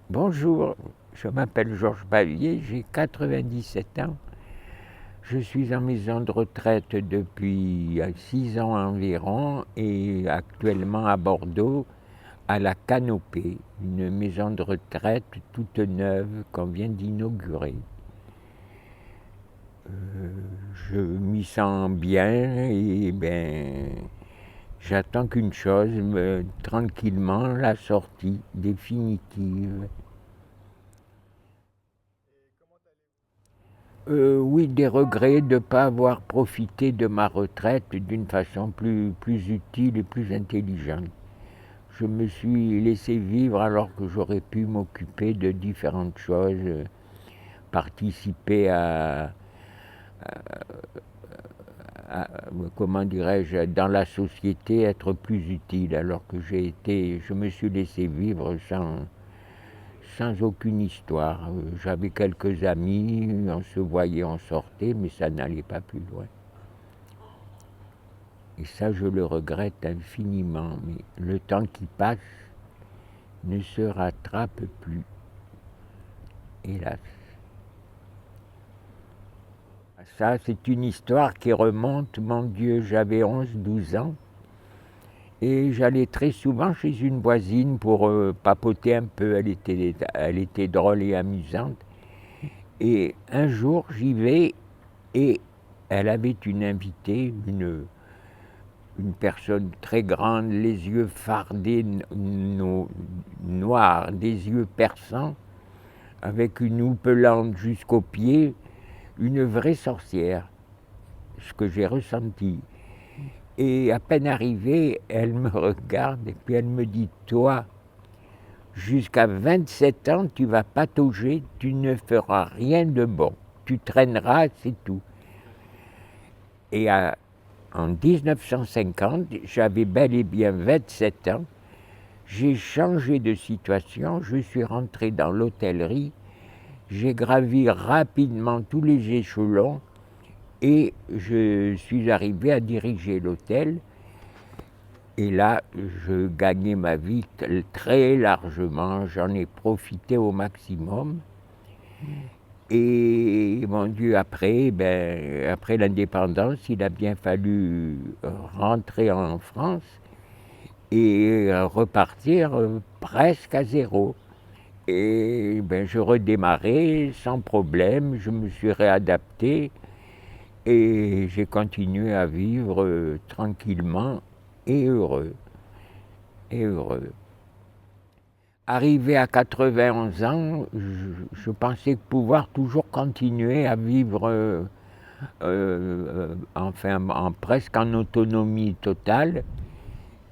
Bonjour, je m'appelle Georges Bavier, j'ai 97 ans. Je suis en maison de retraite depuis 6 ans environ et actuellement à Bordeaux, à la Canopée, une maison de retraite toute neuve qu'on vient d'inaugurer. Je m'y sens bien et j'attends qu'une chose, tranquillement, la sortie définitive. Oui, des regrets de ne pas avoir profité de ma retraite d'une façon plus utile et plus intelligente. Je me suis laissé vivre alors que j'aurais pu m'occuper de différentes choses, participer à, comment dirais-je, dans la société, être plus utile, alors que je me suis laissé vivre sans aucune histoire. J'avais quelques amis, on se voyait, on sortait, mais ça n'allait pas plus loin. Et ça, je le regrette infiniment, mais le temps qui passe ne se rattrape plus, hélas. Ça, c'est une histoire qui remonte, mon Dieu, j'avais 11, 12 ans, et j'allais très souvent chez une voisine pour papoter un peu, elle était drôle et amusante. Et un jour, j'y vais, et elle avait une invitée, une personne très grande, les yeux fardés, noirs, des yeux perçants, avec une houppelande jusqu'aux pieds, une vraie sorcière, ce que j'ai ressenti. Et à peine arrivée, elle me regarde et puis elle me dit, toi, jusqu'à 27 ans, tu vas patauger, tu ne feras rien de bon, tu traîneras, c'est tout. Et en 1950, j'avais bel et bien 27 ans. J'ai changé de situation, je suis rentré dans l'hôtellerie, j'ai gravi rapidement tous les échelons et je suis arrivé à diriger l'hôtel. Et là, je gagnais ma vie très largement, j'en ai profité au maximum. Et mon Dieu, après l'indépendance, il a bien fallu rentrer en France et repartir presque à zéro. Et je redémarrais sans problème, je me suis réadapté et j'ai continué à vivre tranquillement et heureux. Et heureux. Arrivé à 91 ans, je pensais pouvoir toujours continuer à vivre presque en autonomie totale.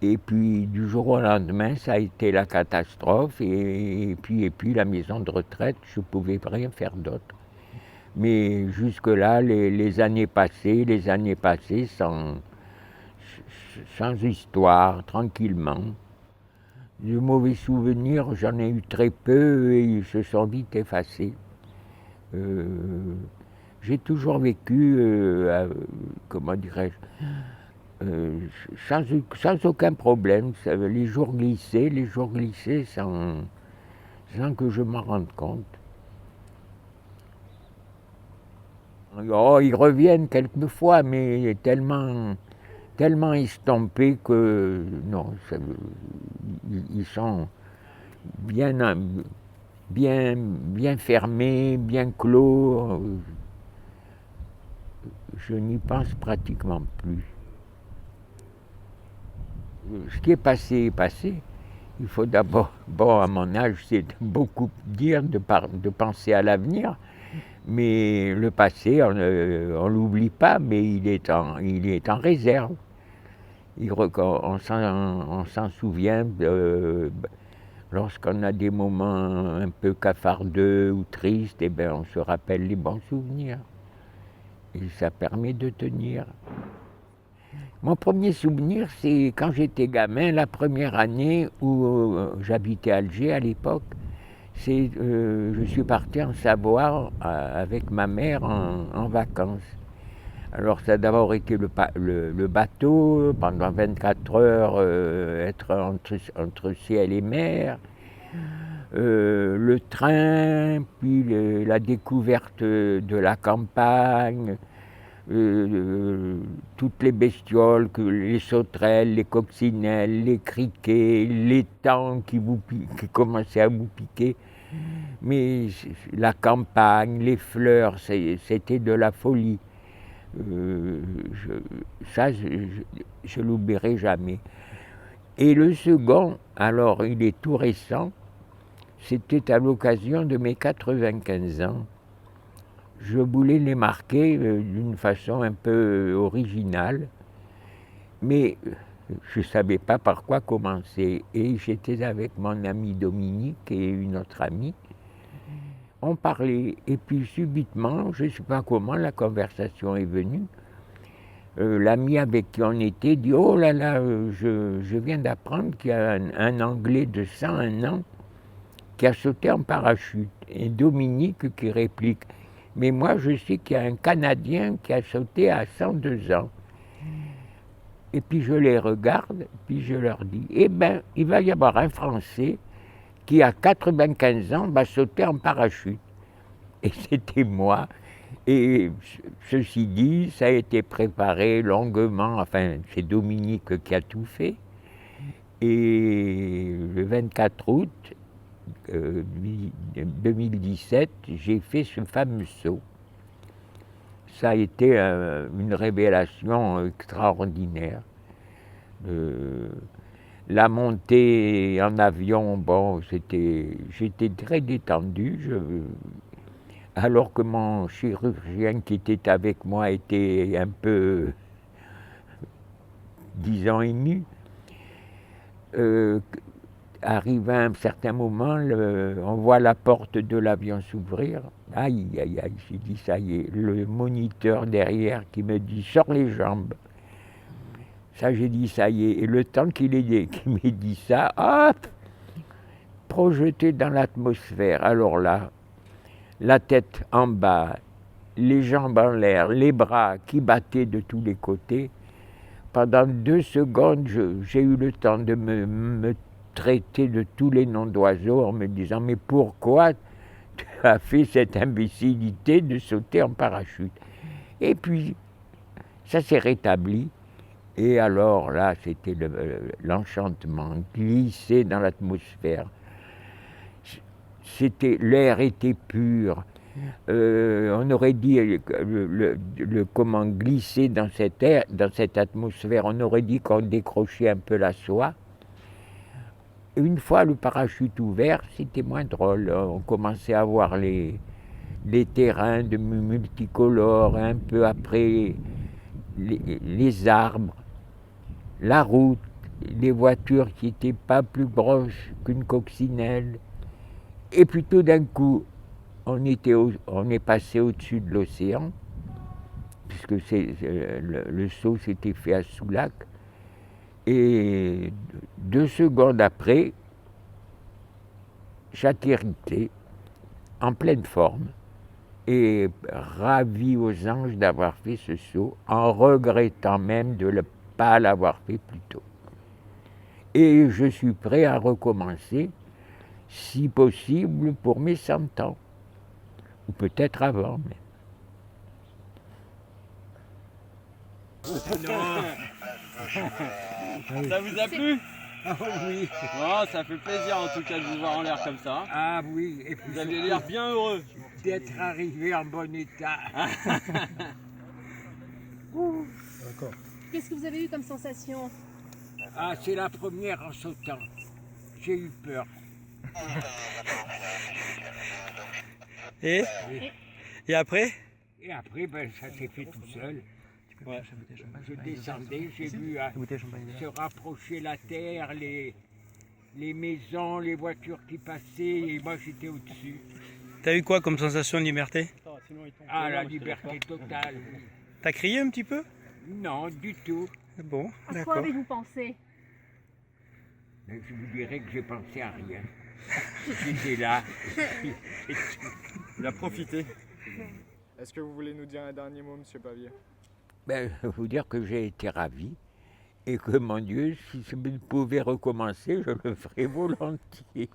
Et puis du jour au lendemain, ça a été la catastrophe. Et puis la maison de retraite, je ne pouvais rien faire d'autre. Mais jusque-là, les années passées sans histoire, tranquillement. De mauvais souvenirs, j'en ai eu très peu et ils se sont vite effacés. J'ai toujours vécu, comment dirais-je, sans aucun problème. Les jours glissaient sans que je m'en rende compte. Oh, ils reviennent quelquefois, mais tellement estompés que non, ils sont bien, bien fermés, bien clos. Je n'y pense pratiquement plus. Ce qui est passé est passé. Il faut d'abord, bon, à mon âge, c'est beaucoup dire de penser à l'avenir, mais le passé, on ne l'oublie pas, mais il est en réserve. On s'en souvient lorsqu'on a des moments un peu cafardeux ou tristes, on se rappelle les bons souvenirs. Et ça permet de tenir. Mon premier souvenir, c'est quand j'étais gamin, la première année où j'habitais Alger à l'époque. Je suis parti en Savoie avec ma mère en vacances. Alors ça a d'abord été le bateau, pendant 24 heures, être entre ciel et mer, le train, puis la découverte de la campagne, toutes les bestioles, les sauterelles, les coccinelles, les criquets, les taons qui commençaient à vous piquer. Mais la campagne, les fleurs, c'était de la folie. Ça, je l'oublierai jamais. Et le second, alors il est tout récent, c'était à l'occasion de mes 95 ans. Je voulais les marquer d'une façon un peu originale, mais je ne savais pas par quoi commencer. Et j'étais avec mon ami Dominique et une autre amie. On parlait, et puis subitement, je ne sais pas comment, la conversation est venue. L'ami avec qui on était dit « Oh là là, je viens d'apprendre qu'il y a un Anglais de 101 ans qui a sauté en parachute. » Et Dominique qui réplique « Mais moi je sais qu'il y a un Canadien qui a sauté à 102 ans. » Et puis je les regarde, puis je leur dis « Eh bien, il va y avoir un Français qui à 95 ans va sauter en parachute. » Et c'était moi. Et ceci dit, ça a été préparé longuement, enfin c'est Dominique qui a tout fait. Et le 24 août 2017, j'ai fait ce fameux saut. Ça a été une révélation extraordinaire. La montée en avion, bon, j'étais très détendu. Alors que mon chirurgien qui était avec moi était un peu, disons, ému. Arrivé à un certain moment, on voit la porte de l'avion s'ouvrir. Aïe, aïe, aïe, j'ai dit ça y est. Le moniteur derrière qui me dit « Sors les jambes ». Ça, j'ai dit ça y est. Et le temps qu'il m'ait dit ça, hop, projeté dans l'atmosphère. Alors là, la tête en bas, les jambes en l'air, les bras qui battaient de tous les côtés. Pendant 2 secondes, j'ai eu le temps de me traiter de tous les noms d'oiseaux en me disant « Mais pourquoi tu as fait cette imbécilité de sauter en parachute ?» Et puis, ça s'est rétabli. Et alors là, c'était l'enchantement, glisser dans l'atmosphère. L'air était pur. On aurait dit comment glisser dans cet air, dans cette atmosphère. On aurait dit qu'on décrochait un peu la soie. Une fois le parachute ouvert, c'était moins drôle. On commençait à voir les terrains de multicolores, un peu après les arbres, la route, les voitures qui n'étaient pas plus proches qu'une coccinelle. Et puis tout d'un coup, on est passé au-dessus de l'océan, puisque le saut s'était fait à Soulac. Et 2 secondes après, j'atterrissais en pleine forme et ravi aux anges d'avoir fait ce saut, en regrettant même de ne pas l'avoir fait plus tôt. Et je suis prêt à recommencer, si possible, pour mes 100 ans. Ou peut-être avant même. Ça vous a plu? Ah oui. Oh, ça fait plaisir en tout cas de vous voir en l'air comme ça. Ah oui, et puis Vous aviez l'air bien heureux. d'être arrivé en bon état. D'accord. Qu'est-ce que vous avez eu comme sensation? Ah, c'est la première en sautant. J'ai eu peur. Et après? Et après, ben, ça s'est fait tout seul. Ouais. Je descendais, j'ai vu se rapprocher la terre, les maisons, les voitures qui passaient, et moi j'étais au-dessus. T'as eu quoi comme sensation de liberté? Ah, la liberté totale. T'as crié un petit peu? Non, du tout. Bon, À quoi d'accord. avez-vous pensé? Mais je vous dirais que j'ai pensé à rien. J'étais là. Il a profité. Est-ce que vous voulez nous dire un dernier mot, monsieur Pavier? Ben, je vais vous dire que j'ai été ravi et que, mon Dieu, si je pouvais recommencer, je le ferais volontiers.